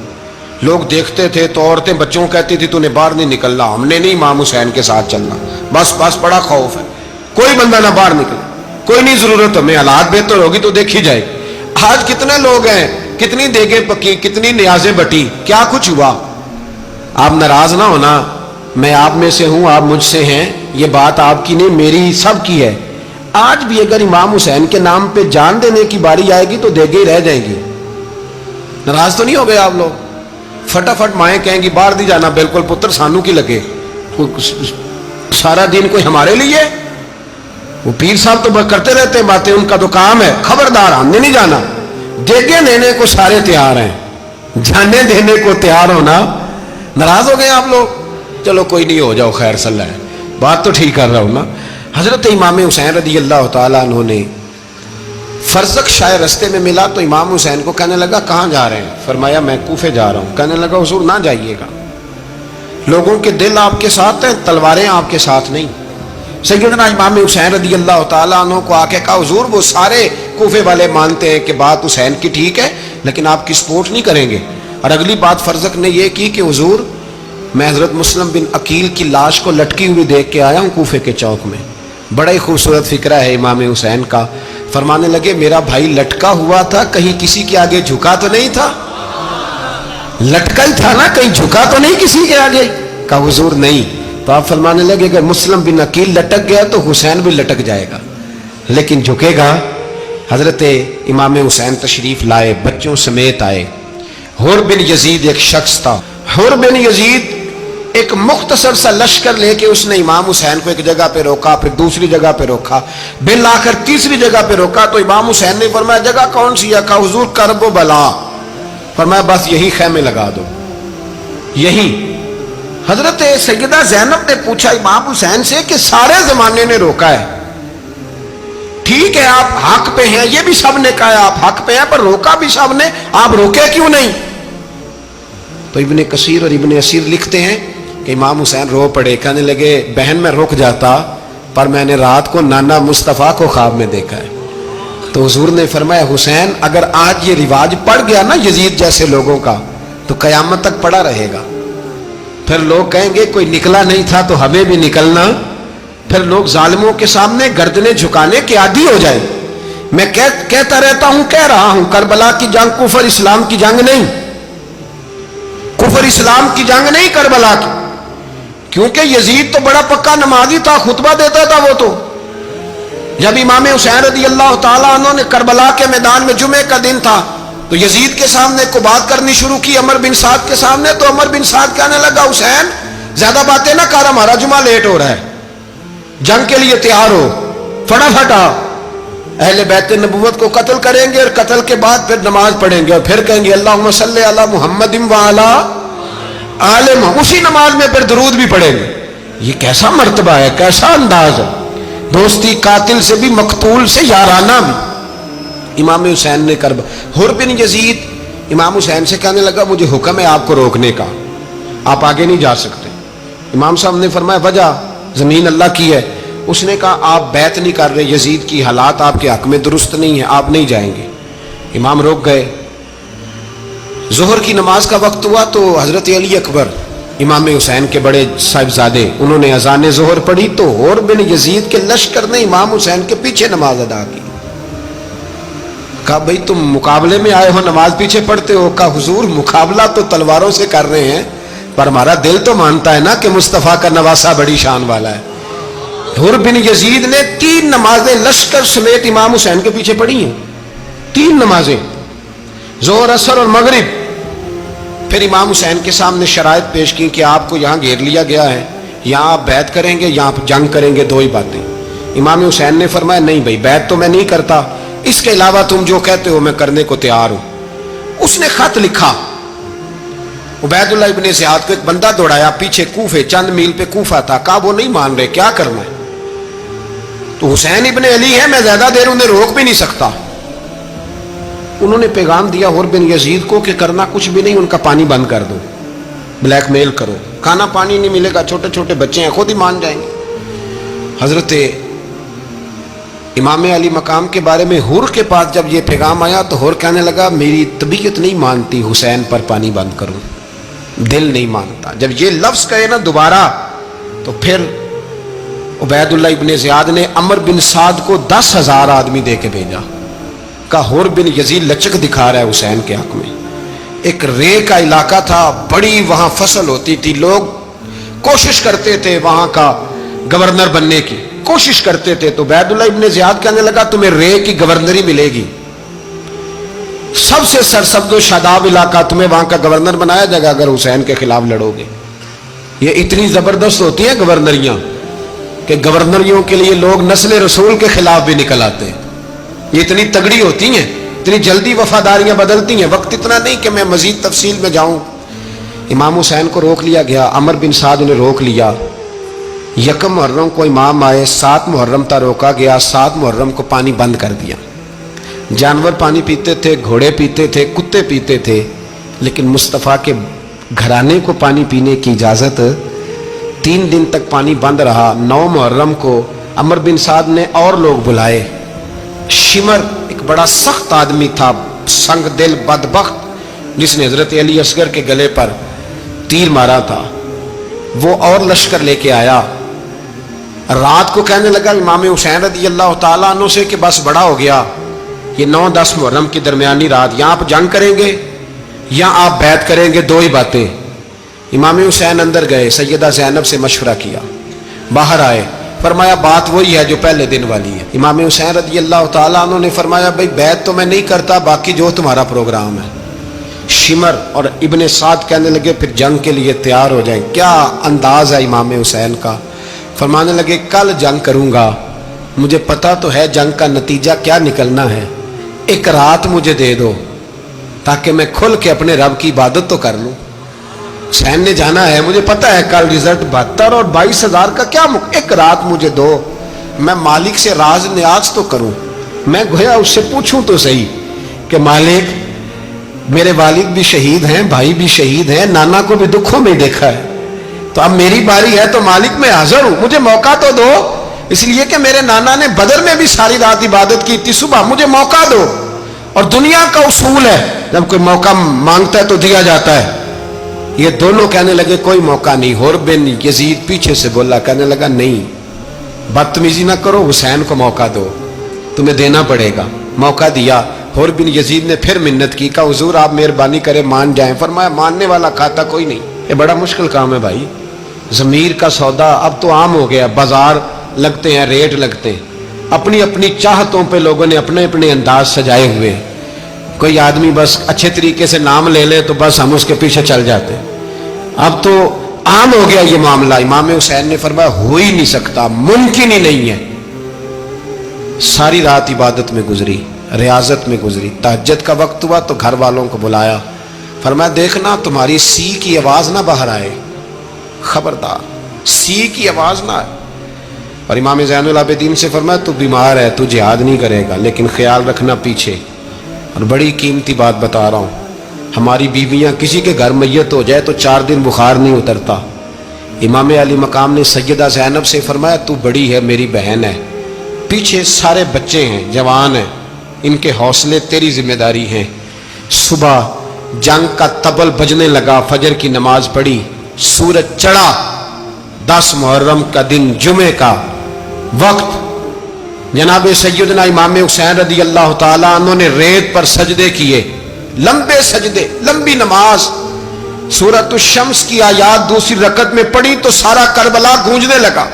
لوگ دیکھتے تھے تو عورتیں بچوں کہتی تھی تو نے باہر نہیں نکلنا, ہم نے نہیں امام حسین کے ساتھ چلنا, بس بڑا خوف ہے, کوئی بندہ نہ باہر نکلے, کوئی نہیں ضرورت, ہمیں حالات بہتر ہوگی تو دیکھی جائے گی. آج کتنے لوگ ہیں, کتنی دیگیں پکی, کتنی نیازیں بٹی, کیا کچھ ہوا. آپ ناراض نہ ہونا, میں آپ میں سے ہوں, آپ مجھ سے ہیں, یہ بات آپ کی نہیں میری سب کی ہے. آج بھی اگر امام حسین کے نام پہ جان دینے کی باری آئے گی تو دیگیں رہ جائیں گی. ناراض تو نہیں ہو گئے آپ لوگ؟ فٹافٹ مائیں کہیں گی باہر نہیں جانا, بالکل پتر سانو کی لگے, سارا دن کوئی ہمارے لیے. وہ پیر صاحب تو کرتے رہتے ہیں باتیں, ان کا تو کام ہے, خبردار ہم نے نہیں جانا. دیگیں دینے کو سارے تیار ہیں, جانے دینے کو تیار ہونا. ناراض ہو گئے آپ لوگ؟ چلو کوئی نہیں, ہو جاؤ, خیر صلی اللہ ہے, بات تو ٹھیک کر رہا ہوں نا. حضرت امام حسین رضی اللہ تعالیٰ عنہ نے فرزق شاہ رستے میں ملا تو امام حسین کو کہنے لگا کہاں جا رہے ہیں؟ فرمایا میں کوفے جا رہا ہوں. کہنے لگا حضور نہ جائیے گا, لوگوں کے دل آپ کے ساتھ ہیں, تلواریں آپ کے ساتھ نہیں. سیدنا امام حسین رضی اللہ تعالیٰ عنہ کو آ کے کہا حضور وہ سارے کوفے والے مانتے ہیں کہ بات حسین کی ٹھیک ہے لیکن آپ کی سپورٹ نہیں کریں گے. اور اگلی بات فرزق نے یہ کی کہ حضور میں حضرت مسلم بن عقیل کی لاش کو لٹکی ہوئی دیکھ کے آیا ہوں کوفے کے چوک میں. بڑا ہی خوبصورت فکرہ ہے امام حسین کا. فرمانے لگے میرا بھائی لٹکا ہوا تھا, کہیں کسی کے آگے جھکا تو نہیں تھا؟ لٹکا ہی تھا نا, کہیں جھکا تو نہیں کسی کے آگے؟ کہا حضور نہیں. تو آپ فرمانے لگے اگر مسلم بن عقیل لٹک گیا تو حسین بھی لٹک جائے گا, لیکن جھکے گا. حضرت امام حسین تشریف لائے, بچوں سمیت آئے. حر بن یزید ایک شخص تھا. حر بن یزید ایک مختصر سا لشکر لے کے اس نے امام حسین کو ایک جگہ پہ روکا, پھر دوسری جگہ پہ روکا, بالآخر تیسری جگہ پہ روکا. تو امام حسین نے فرمایا جگہ کون سی ہے؟ کہا حضور کرب و بلا. فرمایا بس یہی خیمے لگا دو, یہی. حضرت سیدہ زینب نے پوچھا امام حسین سے کہ سارے زمانے نے روکا ہے, ٹھیک ہے آپ حق پہ ہیں, یہ بھی سب نے کہا آپ حق پہ ہیں, پر روکا بھی سب نے, آپ روکے کیوں نہیں؟ تو ابن کثیر اور ابن اسیر لکھتے ہیں کہ امام حسین رو پڑے, کہنے لگے بہن میں رک جاتا پر میں نے رات کو نانا مصطفیٰ کو خواب میں دیکھا ہے. تو حضور نے فرمایا حسین اگر آج یہ رواج پڑ گیا نا یزید جیسے لوگوں کا تو قیامت تک پڑا رہے گا. پھر لوگ کہیں گے کوئی نکلا نہیں تھا تو ہمیں بھی نکلنا. پھر لوگ ظالموں کے سامنے گردنیں جھکانے کے عادی ہو جائیں. میں کہتا رہتا ہوں, کہہ رہا ہوں, کربلا کی جنگ کفر اسلام کی جنگ نہیں, کفر اسلام کی جنگ نہیں کربلا کی. کیونکہ یزید تو بڑا پکا نمازی تھا, خطبہ دیتا تھا وہ تو. جب امام حسین رضی اللہ تعالیٰ عنہ نے کربلا کے میدان میں جمعے کا دن تھا تو یزید کے سامنے کو بات کرنی شروع کی, عمر بن سعد کے سامنے. تو عمر بن سعد کہنے لگا حسین زیادہ باتیں نہ کر, ہمارا جمعہ لیٹ ہو رہا ہے, جنگ کے لیے تیار ہو, فٹافٹ آ. اہل بیت نبوت کو قتل کریں گے اور قتل کے بعد پھر نماز پڑھیں گے اور پھر کہیں گے اللہم صلی علی محمد وعلی آل محمد, اسی نماز میں پھر درود بھی پڑھیں گے. یہ کیسا مرتبہ ہے, کیسا انداز ہے, دوستی قاتل سے بھی مقتول سے یارانہ بھی. امام حسین نے کرب. حر بن یزید امام حسین سے کہنے لگا مجھے حکم ہے آپ کو روکنے کا, آپ آگے نہیں جا سکتے. امام صاحب نے فرمایا وجہ زمین اللہ کی ہے. اس نے کہا آپ بیعت نہیں کر رہے, یزید کی حالات آپ کے حق میں درست نہیں ہیں, آپ نہیں جائیں گے. امام روک گئے. ظہر کی نماز کا وقت ہوا تو حضرت علی اکبر امام حسین کے بڑے صاحبزادے انہوں نے اذان ظہر پڑھی تو حر بن یزید کے لشکر نے امام حسین کے پیچھے نماز ادا کی. کہا بھئی تم مقابلے میں آئے ہو, نماز پیچھے پڑھتے ہو؟ کہا حضور مقابلہ تو تلواروں سے کر رہے ہیں پر ہمارا دل تو مانتا ہے نا کہ مصطفیٰ کا نواسہ بڑی شان والا ہے. حر بن یزید نے 3 نمازیں لشکر سمیت امام حسین کے پیچھے پڑھی ہیں, 3 نمازیں, ظہر اثر اور مغرب. پھر امام حسین کے سامنے شرائط پیش کی کہ آپ کو یہاں گھیر لیا گیا ہے, یہاں آپ بیعت کریں گے, یہاں جنگ کریں گے, 2 ہی باتیں. امام حسین نے فرمایا نہیں بھائی بیعت تو میں نہیں کرتا, اس کے علاوہ تم جو کہتے ہو میں کرنے کو تیار ہوں. اس نے خط لکھا, عبید اللہ ابن زیاد کو ایک بندہ دوڑایا پیچھے کوفے, چند میل پہ کوفہ تھا. کہا وہ نہیں مان رہے, کیا کرنا ہے؟ تو حسین ابن علی ہے, میں زیادہ دیر انہیں روک بھی نہیں سکتا. انہوں نے پیغام دیا حر بن یزید کو کہ کرنا کچھ بھی نہیں, ان کا پانی بند کر دو, بلیک میل کرو, کھانا پانی نہیں ملے گا, چھوٹے چھوٹے بچے ہیں خود ہی مان جائیں گے. حضرت علی رضی اللہ تعالیٰ عنہ نے فرمایا حر بن یزید, تم نے کہا تھا کہ میں تمہیں روک نہیں سکتا, میں نے تمہیں روکا, تم نے کہا تھا کہ میں تمہیں روک نہیں سکتا, میں نے تمہیں روکا. حضرت امام علی مقام کے بارے میں حور کے پاس جب یہ پیغام آیا تو حور کہنے لگا میری طبیعت نہیں مانتی حسین پر پانی بند کروں، دل نہیں مانتا۔ جب یہ لفظ کہے نا دوبارہ تو پھر عبید اللہ ابن زیاد نے عمر بن سعد کو 10,000 آدمی دے کے بھیجا، کہا حور بن یزید لچک دکھا رہا ہے حسین کے حق میں۔ ایک رے کا علاقہ تھا، بڑی وہاں فصل ہوتی تھی، لوگ کوشش کرتے تھے وہاں کا گورنر بننے کی، کوشش کرتے تھے۔ تو عبید اللہ ابن زیاد کہنے لگا تمہیں رے کی گورنری ملے گی، سب سے سرسبز و شاداب علاقہ، تمہیں وہاں کا گورنر بنایا جائے گا اگر حسین کے خلاف لڑو گے۔ یہ اتنی زبردست ہوتی ہیں گورنریاں کہ گورنریوں کے لیے لوگ نسل رسول کے خلاف بھی نکل آتے ہیں، یہ اتنی تگڑی ہوتی ہیں، اتنی جلدی وفاداریاں بدلتی ہیں۔ وقت اتنا نہیں کہ میں مزید تفصیل میں جاؤں۔ امام حسین کو روک لیا گیا، عمر بن سعد نے روک لیا۔ یکم محرم کو امام آئے، 7 محرم تا روکا گیا، 7 محرم کو پانی بند کر دیا۔ جانور پانی پیتے تھے، گھوڑے پیتے تھے، کتے پیتے تھے، لیکن مصطفیٰ کے گھرانے کو پانی پینے کی اجازت 3 دن تک پانی بند رہا۔ 9 محرم کو عمر بن سعد نے اور لوگ بلائے۔ شمر ایک بڑا سخت آدمی تھا، سنگ دل بدبخت، جس نے حضرت علی اصغر کے گلے پر تیر مارا تھا، وہ اور لشکر لے کے آیا۔ رات کو کہنے لگا امام حسین رضی اللہ تعالیٰ عنہ سے کہ بس بڑا ہو گیا، یہ 9-10 محرم کی درمیانی رات، یا آپ جنگ کریں گے یا آپ بیعت کریں گے، 2 ہی باتیں۔ امام حسین اندر گئے، سیدہ زینب سے مشورہ کیا، باہر آئے، فرمایا بات وہی ہے جو پہلے دن والی ہے۔ امام حسین رضی اللہ تعالیٰ عنہ نے فرمایا بھائی بیعت تو میں نہیں کرتا، باقی جو تمہارا پروگرام ہے۔ شمر اور ابن سعد کہنے لگے پھر جنگ کے لیے تیار ہو جائیں۔ کیا انداز ہے امام حسین کا، فرمانے لگے کل جنگ کروں گا، مجھے پتا تو ہے جنگ کا نتیجہ کیا نکلنا ہے، ایک رات مجھے دے دو تاکہ میں کھل کے اپنے رب کی عبادت تو کر لوں۔ حسین نے جانا ہے، مجھے پتا ہے کل رزلٹ 72 اور 22,000 کا کیا ایک رات مجھے دو، میں مالک سے راز نیاز تو کروں، میں گویا اس سے پوچھوں تو صحیح کہ مالک میرے والد بھی شہید ہیں، بھائی بھی شہید ہیں، نانا کو بھی دکھوں میں دیکھا ہے، تو اب میری باری ہے تو مالک میں حاضر ہوں، مجھے موقع تو دو، اس لیے کہ میرے نانا نے بدر میں بھی ساری رات عبادت کی تھی، صبح مجھے موقع دو۔ اور دنیا کا اصول ہے جب کوئی موقع مانگتا ہے تو دیا جاتا ہے۔ یہ دونوں کہنے لگے کوئی موقع نہیں۔ حور بن یزید پیچھے سے بولا، کہنے لگا نہیں، بدتمیزی نہ کرو، حسین کو موقع دو، تمہیں دینا پڑے گا۔ موقع دیا۔ حور بن یزید نے پھر منت کی، کہا حضور آپ مہربانی کریں مان جائیں۔ فرمایا ماننے والا کھاتا کوئی نہیں، یہ بڑا مشکل کام ہے بھائی، ضمیر کا سودا اب تو عام ہو گیا، بازار لگتے ہیں، ریٹ لگتے ہیں، اپنی اپنی چاہتوں پہ لوگوں نے اپنے اپنے انداز سجائے ہوئے۔ کوئی آدمی بس اچھے طریقے سے نام لے لے تو بس ہم اس کے پیچھے چل جاتے ہیں، اب تو عام ہو گیا یہ معاملہ۔ امام حسین نے فرمایا ہو ہی نہیں سکتا، ممکن ہی نہیں ہے۔ ساری رات عبادت میں گزری، ریاضت میں گزری، تہجد کا وقت ہوا تو گھر والوں کو بلایا، فرمایا دیکھنا تمہاری سی کی آواز نہ باہر آئے، خبردار سی کی آواز نہ آئے۔ اور امام زین العابدین سے فرمایا تو بیمار ہے، تو جہاد نہیں کرے گا، لیکن خیال رکھنا پیچھے۔ اور بڑی قیمتی بات بتا رہا ہوں، ہماری بیویاں کسی کے گھر میت ہو جائے تو 4 دن بخار نہیں اترتا۔ امام علی مقام نے سیدہ زینب سے فرمایا تو بڑی ہے، میری بہن ہے، پیچھے سارے بچے ہیں، جوان ہیں، ان کے حوصلے تیری ذمہ داری ہیں۔ صبح جنگ کا طبل بجنے لگا، فجر کی نماز پڑھی، سورج چڑھا، 10 محرم کا دن، جمعے کا وقت، جناب سیدنا امام حسین رضی اللہ تعالیٰ عنہ نے ریت پر سجدے کیے، لمبے سجدے، لمبی نماز، سورۃ الشمس کی آیات دوسری رکعت میں پڑھی تو سارا کربلا گونجنے لگا۔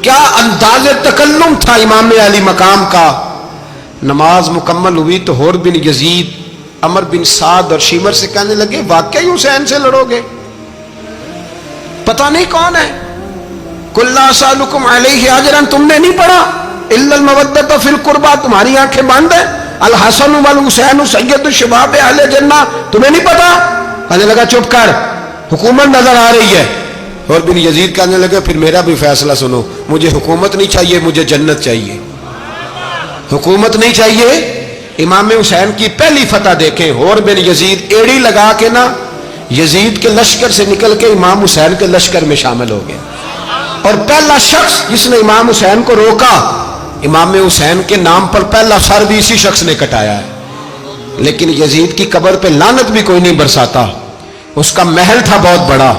کیا انداز تکلم تھا امام علی مقام کا۔ نماز مکمل ہوئی تو حور بن یزید، عمر بن سعد اور شمر سے کہنے لگے واقعی حسین سے لڑو گے؟ پتہ نہیں کون ہے۔ قل لا اسألکم علیہ اجرا، تم نے نہیں پڑھا؟ الا المودۃ فی القربى، تمہاری آنکھیں بند ہیں، الحسن والحسین سید الشباب اہل جنہ، تمہیں نہیں پتا؟ کہنے لگا چپ کر، حکومت نظر آ رہی ہے۔ اور بن یزید کہنے لگے پھر میرا بھی فیصلہ سنو، مجھے حکومت نہیں چاہیے، مجھے جنت چاہیے۔ حکومت نہیں چاہیے۔ امام حسین کی پہلی فتح دیکھیں، حور بن یزید ایڑی لگا کے نا یزید کے لشکر سے نکل کے امام حسین کے لشکر میں شامل ہو گئے، اور پہلا شخص جس نے امام حسین کو روکا امام حسین کے نام پر پہلا سر بھی اسی شخص نے کٹایا ہے. لیکن یزید کی قبر پہ لعنت بھی کوئی نہیں برساتا. اس کا محل تھا بہت بڑا،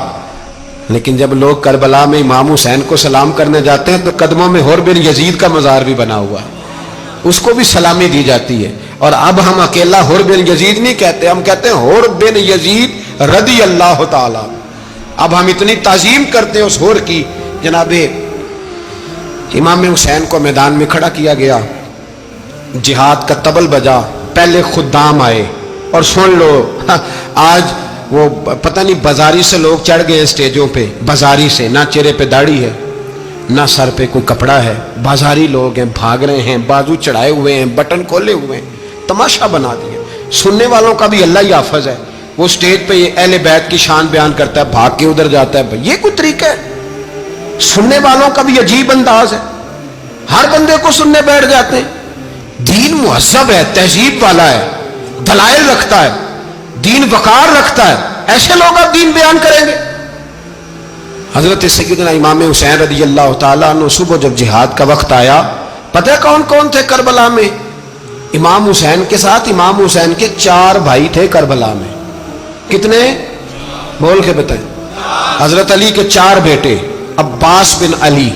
لیکن جب لوگ کربلا میں امام حسین کو سلام کرنے جاتے ہیں تو قدموں میں حور بن یزید کا مزار بھی بنا ہوا ہے، اس کو بھی سلامی دی جاتی ہے. اور اب ہم اکیلا حور بن یزید نہیں کہتے، ہم کہتے ہیں حور بن یزید رضی اللہ تعالی. اب ہم اتنی تعظیم کرتے ہیں اس حور کی. جناب امام حسین کو میدان میں کھڑا کیا گیا، جہاد کا طبل بجا، پہلے خدام آئے. اور سن لو آج وہ پتہ نہیں بازاری سے لوگ چڑھ گئے اسٹیجوں پہ، بازاری سے، نہ چہرے پہ داڑھی ہے نہ سر پہ کوئی کپڑا ہے، بازاری لوگ ہیں، بھاگ رہے ہیں، بازو چڑھائے ہوئے ہیں، بٹن کھولے ہوئے ہیں، تماشا بنا دیا. سننے والوں کا بھی اللہ ہی حافظ ہے. وہ سٹیج پہ یہ اہل بیت کی شان بیان کرتا ہے، بھاگ کے ادھر جاتا ہے. یہ کوئی طریقہ ہے؟ سننے والوں کا بھی عجیب انداز ہے، ہر بندے کو سننے بیٹھ جاتے ہیں. دین مہذب ہے، تہذیب والا ہے، دلائل رکھتا ہے، دین وقار رکھتا ہے. ایسے لوگ اب دین بیان کریں گے؟ حضرت سیدنا امام حسین رضی اللہ تعالیٰ عنہ صبح جب جہاد کا وقت آیا، پتہ ہے کون کون تھے کربلا میں؟ امام حسین کے ساتھ امام حسین کے 4 بھائی تھے کربلا میں. کتنے؟ بول کے بتائیں. حضرت علی کے 4 بیٹے، عباس بن علی،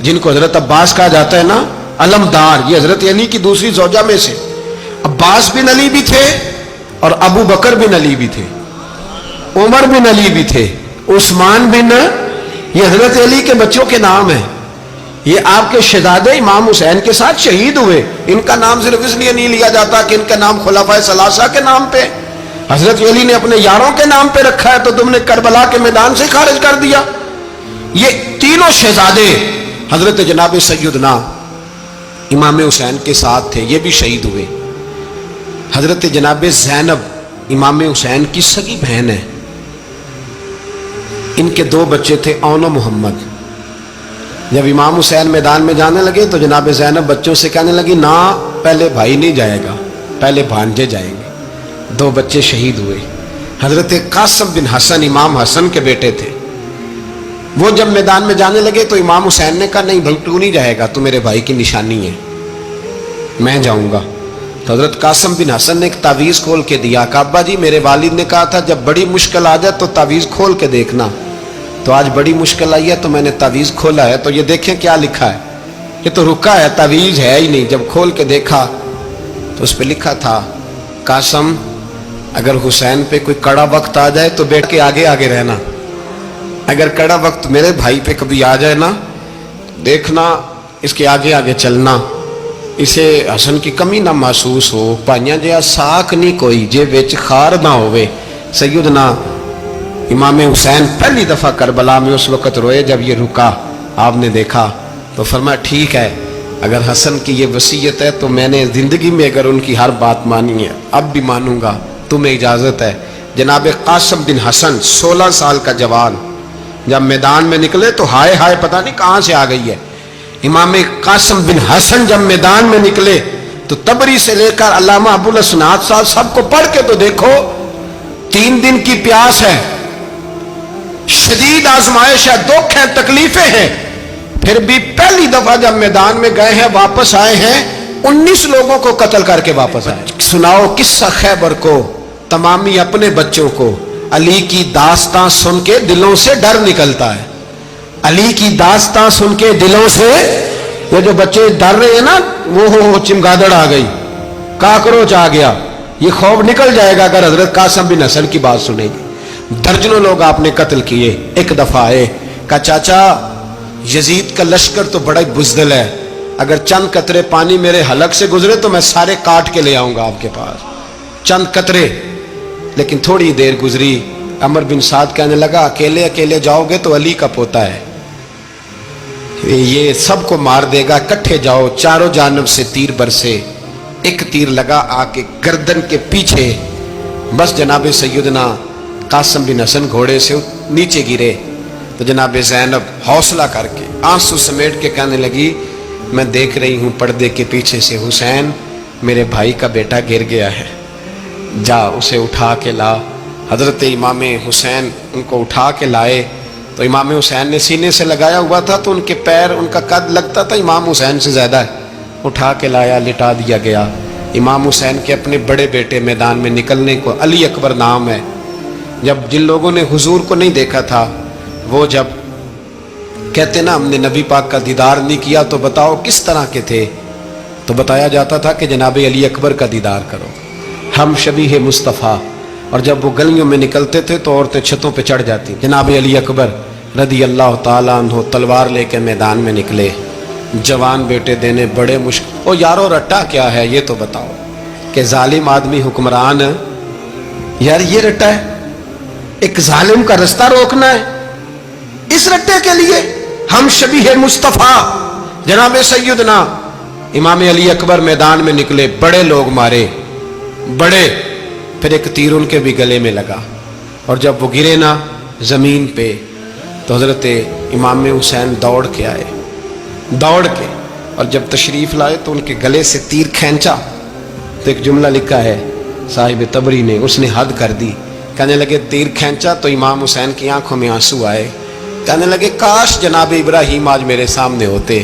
جن کو حضرت عباس کہا جاتا ہے نا، علمدار، یہ حضرت علی کی دوسری زوجہ میں سے. عباس بن علی بھی تھے اور ابو بکر بن علی بھی تھے، عمر بن علی بھی تھے، عثمان بن، یہ حضرت علی کے بچوں کے نام ہیں. یہ آپ کے شہزادے امام حسین کے ساتھ شہید ہوئے. ان کا نام صرف اس لیے نہیں لیا جاتا کہ ان کا نام خلفائے ثلاثہ کے نام پہ، حضرت علی نے اپنے یاروں کے نام پہ رکھا ہے تو تم نے کربلا کے میدان سے خارج کر دیا. یہ تینوں شہزادے حضرت جناب سیدنا امام حسین کے ساتھ تھے، یہ بھی شہید ہوئے. حضرت جناب زینب امام حسین کی سگی بہن ہے، ان کے 2 بچے تھے، اون و محمد. جب امام حسین میدان میں جانے لگے تو جناب زینب بچوں سے کہنے لگی، نہ پہلے بھائی نہیں جائے گا، پہلے بھانجے جائیں گے. 2 بچے شہید ہوئے. حضرت قاسم بن حسن امام حسن کے بیٹے تھے. وہ جب میدان میں جانے لگے تو امام حسین نے کہا، نہیں بھائی تو نہیں جائے گا، تو میرے بھائی کی نشانی ہے، میں جاؤں گا. تو حضرت قاسم بن حسن نے ایک تعویذ کھول کے دیا کہ ابا جی میرے والد نے کہا تھا جب بڑی مشکل آ جائے تو تعویذ کھول کے دیکھنا. تو آج بڑی مشکل آئی ہے تو میں نے تعویذ کھولا ہے، تو یہ دیکھیں کیا لکھا ہے. یہ تو رکا ہے، تعویذ ہے ہی نہیں. جب کھول کے دیکھا تو اس پہ لکھا تھا، قاسم اگر حسین پہ کوئی کڑا وقت آ جائے تو بیٹھ کے آگے آگے رہنا، اگر کڑا وقت میرے بھائی پہ کبھی آ جائے نا، دیکھنا اس کے آگے آگے چلنا، اسے حسن کی کمی نہ محسوس ہو. پائیاں جہاں ساکھ نہیں کوئی جے وچ خار نہ ہوئے. سیدنا امام حسین پہلی دفعہ کربلا میں اس وقت روئے جب یہ رکا. آپ نے دیکھا تو فرمایا ٹھیک ہے، اگر حسن کی یہ وصیت ہے تو میں نے زندگی میں اگر ان کی ہر بات مانی ہے اب بھی مانوں گا، تمہیں اجازت ہے. جناب قاسم بن حسن 16 سال کا جوان جب میدان میں نکلے تو ہائے ہائے پتہ نہیں کہاں سے آ گئی ہے. امام قاسم بن حسن جب میدان میں نکلے تو تبری سے لے کر علامہ ابو الاسناد صاحب سب کو پڑھ کے تو دیکھو، 3 دن کی پیاس ہے، شدید آزمائش ہے، دکھ ہے، تکلیفیں ہیں، پھر بھی پہلی دفعہ جب میدان میں گئے ہیں واپس آئے ہیں 19 لوگوں کو قتل کر کے واپس آئے. سناؤ قصہ خیبر کو، تمامی اپنے بچوں کو. علی کی داستان سن کے دلوں سے ڈر نکلتا ہے. علی کی داستان سن کے دلوں سے، یہ جو بچے ڈر رہے ہیں نا، وہ چمگادڑ آ گئی، کاکروچ آ گیا، یہ خوف نکل جائے گا اگر حضرت قاسم بن حسن کی بات سنیں گے. درجنوں لوگ آپ نے قتل کیے. ایک دفعہ آئے، کہا چاچا یزید کا لشکر تو بڑا بزدل ہے، اگر چند قطرے پانی میرے حلق سے گزرے تو میں سارے کاٹ کے لے آؤں گا آپ کے پاس، چند قطرے. لیکن تھوڑی دیر گزری، عمر بن سعد کہنے لگا اکیلے اکیلے جاؤ گے تو علی کا پوتا ہے، یہ سب کو مار دے گا، اکٹھے جاؤ. چاروں جانب سے تیر برسے، ایک تیر لگا آ کے گردن کے پیچھے، بس جناب سیدنا قاسم بن حسن گھوڑے سے نیچے گرے. تو جناب زینب حوصلہ کر کے آنسو سمیٹ کے کہنے لگی میں دیکھ رہی ہوں پردے کے پیچھے سے حسین میرے بھائی کا بیٹا گر گیا ہے، جا اسے اٹھا کے لا. حضرت امام حسین ان کو اٹھا کے لائے تو امام حسین نے سینے سے لگایا ہوا تھا تو ان کے پیر، ان کا قد لگتا تھا امام حسین سے زیادہ ہے، اٹھا کے لایا، لٹا دیا گیا۔ امام حسین کے اپنے بڑے بیٹے میدان میں نکلنے کو، علی اکبر نام ہے، جب جن لوگوں نے حضور کو نہیں دیکھا تھا وہ جب کہتے نا ہم نے نبی پاک کا دیدار نہیں کیا تو بتاؤ کس طرح کے تھے، تو بتایا جاتا تھا کہ جناب علی اکبر کا دیدار کرو، ہم شبیہ مصطفیٰ۔ اور جب وہ گلیوں میں نکلتے تھے تو عورتیں چھتوں پہ چڑھ جاتی۔ جناب علی اکبر رضی اللہ تعالیٰ عنہ تلوار لے کے میدان میں نکلے، جوان بیٹے دینے بڑے مشکل۔ او یارو رٹا کیا ہے یہ تو بتاؤ، کہ ظالم آدمی حکمران، یار یہ رٹا ہے، ایک ظالم کا رستہ روکنا ہے، اس رٹے کے لیے ہم شبیہ مصطفیٰ۔ جناب سیدنا امام علی اکبر میدان میں نکلے، بڑے لوگ مارے، بڑے، پھر ایک تیر ان کے بھی گلے میں لگا، اور جب وہ گرے نا زمین پہ تو حضرت امام حسین دوڑ کے آئے، دوڑ کے، اور جب تشریف لائے تو ان کے گلے سے تیر کھینچا تو ایک جملہ لکھا ہے صاحب تبری نے، اس نے حد کر دی، کہنے لگے تیر کھینچا تو امام حسین کی آنکھوں میں آنسو آئے، کہنے لگے کاش جناب ابراہیم آج میرے سامنے ہوتے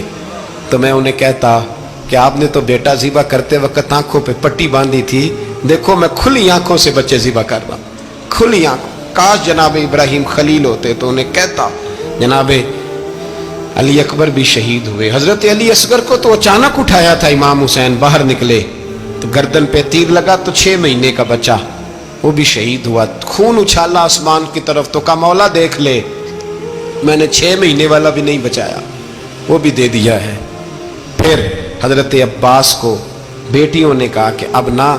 تو میں انہیں کہتا کہ آپ نے تو بیٹا ذبح کرتے وقت آنکھوں پہ پٹی باندھی تھی، دیکھو میں کھلی آنکھوں سے بچے ذبح کر رہا ہوں، کھلی آنکھوں، کاش جناب ابراہیم خلیل ہوتے تو انہیں کہتا۔ جناب علی اکبر بھی شہید ہوئے۔ حضرت علی اصغر کو تو اچانک اٹھایا تھا امام حسین، باہر نکلے تو گردن پہ تیر لگا تو 6 مہینے کا بچہ وہ بھی شہید ہوا، خون اچھالا آسمان کی طرف تو کہا مولا دیکھ لے، میں نے 6 مہینے والا بھی نہیں بچایا، وہ بھی دے دیا ہے۔ پھر حضرت عباس کو بیٹیوں نے کہا کہ اب نہ،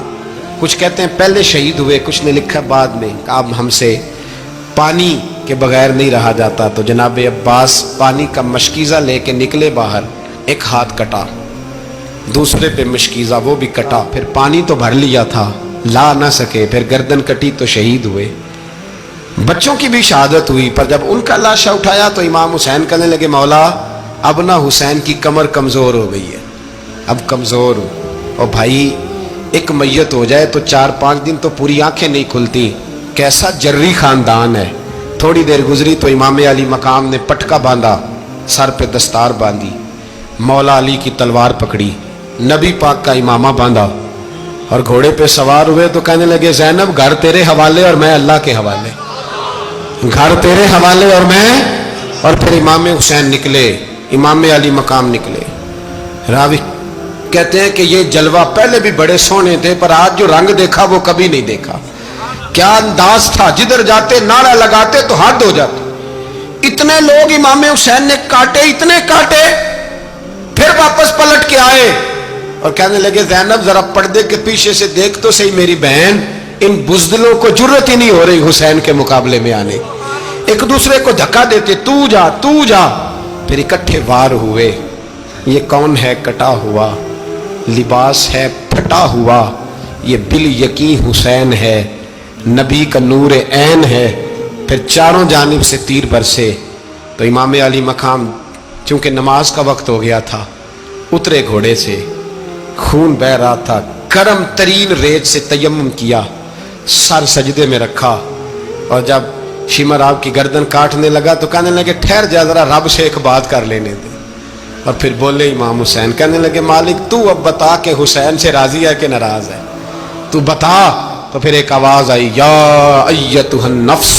کچھ کہتے ہیں پہلے شہید ہوئے، کچھ نے لکھا بعد میں، اب ہم سے پانی کے بغیر نہیں رہا جاتا، تو جناب عباس پانی کا مشکیزہ لے کے نکلے باہر، ایک ہاتھ کٹا، دوسرے پہ مشکیزہ وہ بھی کٹا، پھر پانی تو بھر لیا تھا لا نہ سکے، پھر گردن کٹی تو شہید ہوئے۔ بچوں کی بھی شہادت ہوئی، پر جب ان کا لاشا اٹھایا تو امام حسین کہنے لگے مولا اب نہ حسین کی کمر کمزور ہو گئی ہے، اب کمزور ہو، اور بھائی ایک میت ہو جائے تو 4-5 دن تو پوری آنکھیں نہیں کھلتی، کیسا جری خاندان ہے۔ تھوڑی دیر گزری تو امام علی مقام نے پٹکا باندھا، سر پہ دستار باندھی، مولا علی کی تلوار پکڑی، نبی پاک کا امامہ باندھا اور گھوڑے پہ سوار ہوئے تو کہنے لگے زینب گھر تیرے حوالے اور میں اللہ کے حوالے، گھر تیرے حوالے اور میں، اور پھر امام حسین نکلے، امام علی مقام نکلے۔ راوی کہتے ہیں کہ یہ جلوہ پہلے بھی بڑے سونے تھے پر آج جو رنگ دیکھا وہ کبھی نہیں دیکھا، کیا انداز تھا، جدھر جاتے نعرہ لگاتے تو حد ہو جاتے۔ اتنے لوگ امام حسین نے کاٹے، اتنے کاٹے، پھر واپس پلٹ کے آئے اور کہنے لگے زینب ذرا پردے کے پیچھے سے دیکھ تو صحیح میری بہن، ان بزدلوں کو جرت ہی نہیں ہو رہی حسین کے مقابلے میں آنے، ایک دوسرے کو دھکا دیتے، تو جا تو جا، پھر اکٹھے وار ہوئے۔ یہ کون ہے کٹا ہوا، لباس ہے پھٹا ہوا، یہ بال یقین حسین ہے، نبی کا نور عین ہے۔ پھر چاروں جانب سے تیر برسے تو امام علی مقام چونکہ نماز کا وقت ہو گیا تھا، اترے گھوڑے سے، خون بہ رہا تھا، گرم ترین ریت سے تیمم کیا، سر سجدے میں رکھا، اور جب شمر آپ کی گردن کاٹنے لگا تو کہنے لگے ٹھہر جا ذرا رب سے ایک بات کر لینے دے، اور پھر بولے امام حسین، کہنے لگے مالک تو اب بتا کہ حسین سے راضی ہے کہ ناراض ہے، تو بتا۔ تو پھر ایک آواز آئی، یا ایتھا النفس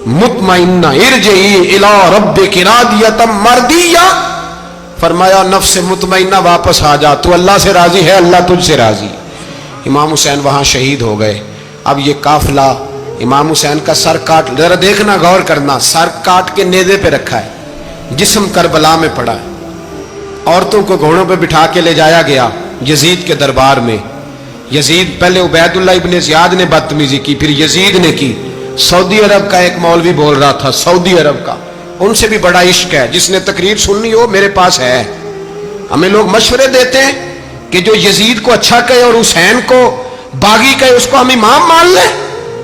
مطمئنہ ارجعی الی ربک راضیۃ مرضیہ، فرمایا نفس مطمئنہ واپس آ جا، تو اللہ سے راضی ہے، اللہ تجھ سے راضی۔ امام حسین وہاں شہید ہو گئے۔ اب یہ قافلہ امام حسین کا سر کاٹ، ذرا دیکھنا غور کرنا، سر کاٹ کے نیزے پہ رکھا ہے، جسم کربلا میں پڑا ہے، عورتوں کو گھوڑوں پہ بٹھا کے لے جایا گیا یزید کے دربار میں۔ یزید پہلے عبید اللہ ابن زیاد نے بدتمیزی کی، پھر یزید نے کی۔ سعودی عرب کا ایک مولوی بول رہا تھا، سعودی عرب کا، ان سے بھی بڑا عشق ہے، جس نے تقریر سننی ہو میرے پاس ہے۔ ہمیں لوگ مشورے دیتے ہیں کہ جو یزید کو اچھا کہے اور حسین کو باغی کہے اس کو ہم امام مان لیں،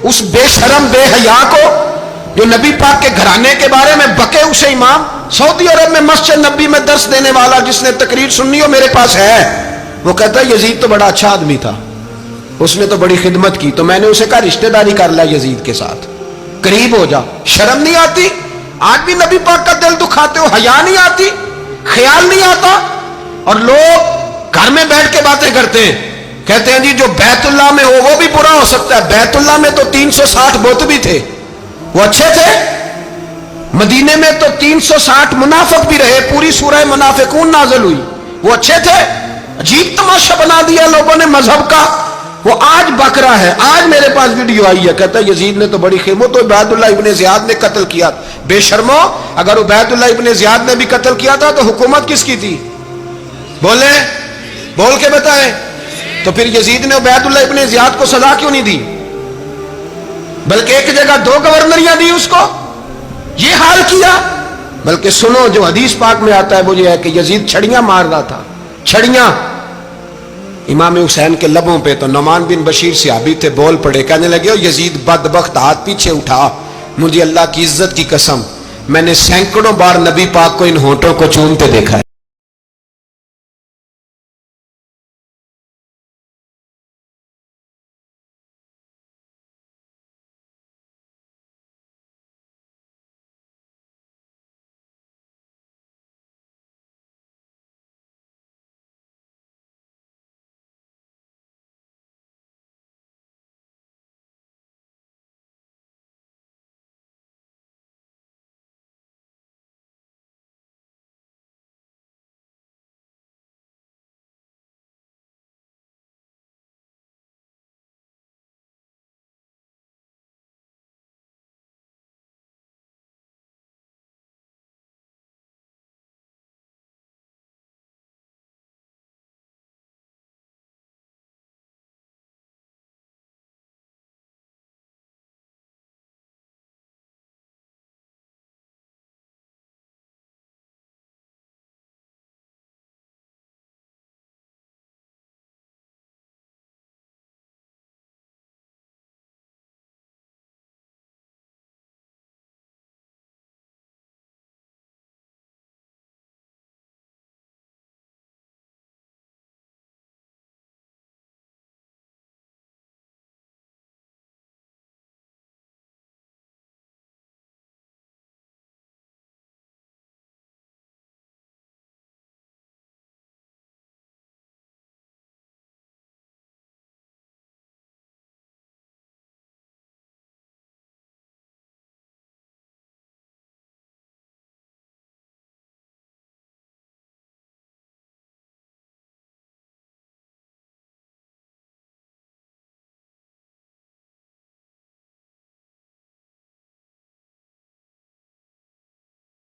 اس بے شرم بے حیا کو جو نبی پاک کے گھرانے کے بارے میں بکے اسے امام۔ سعودی عرب میں مسجد نبی میں درس دینے والا جس نے تقریر سننی ہو میرے پاس ہے، وہ کہتا ہے یزید تو بڑا اچھا آدمی تھا، اس نے تو بڑی خدمت کی، تو میں نے اسے کہا رشتہ داری کر لیا یزید کے ساتھ، قریب ہو جا، شرم نہیں آتی؟ آج بھی نبی پاک کا دل دکھاتے ہو، حیا نہیں آتی، خیال نہیں آتا. اور لوگ گھر میں بیٹھ کے باتیں کرتے ہیں، کہتے ہیں جی جو بیت اللہ میں ہو وہ بھی برا ہو سکتا ہے. بیت اللہ میں تو 360 بت بھی تھے، وہ اچھے تھے. مدینے میں تو 360 منافق بھی رہے، پوری سورہ منافقون نازل ہوئی، وہ اچھے تھے. عجیب تماشا بنا دیا لوگوں نے مذہب کا. وہ آج بکرا ہے. آج میرے پاس ویڈیو آئی ہے، کہتا ہے یزید نے تو بڑی خیمت، تو عبید اللہ ابن زیاد نے قتل کیا. بے شرمو، اگر عبید اللہ ابن زیاد نے بھی قتل کیا تھا تو حکومت کس کی تھی؟ بولیں، بول کے بتائیں. تو پھر یزید نے عبید اللہ ابن زیاد کو سزا کیوں نہیں دی، بلکہ ایک جگہ 2 گورنریاں دی اس کو؟ یہ حال کیا. بلکہ سنو جو حدیث پاک میں آتا ہے وہ یہ ہے کہ یزید چھڑیاں مار رہا تھا، چھڑیاں امام حسین کے لبوں پہ. تو نعمان بن بشیر صحابی تھے، بول پڑے، کہنے لگے او یزید بدبخت، ہاتھ پیچھے اٹھا، مجھے اللہ کی عزت کی قسم میں نے سینکڑوں بار نبی پاک کو ان ہونٹوں کو چومتے دیکھا ہے.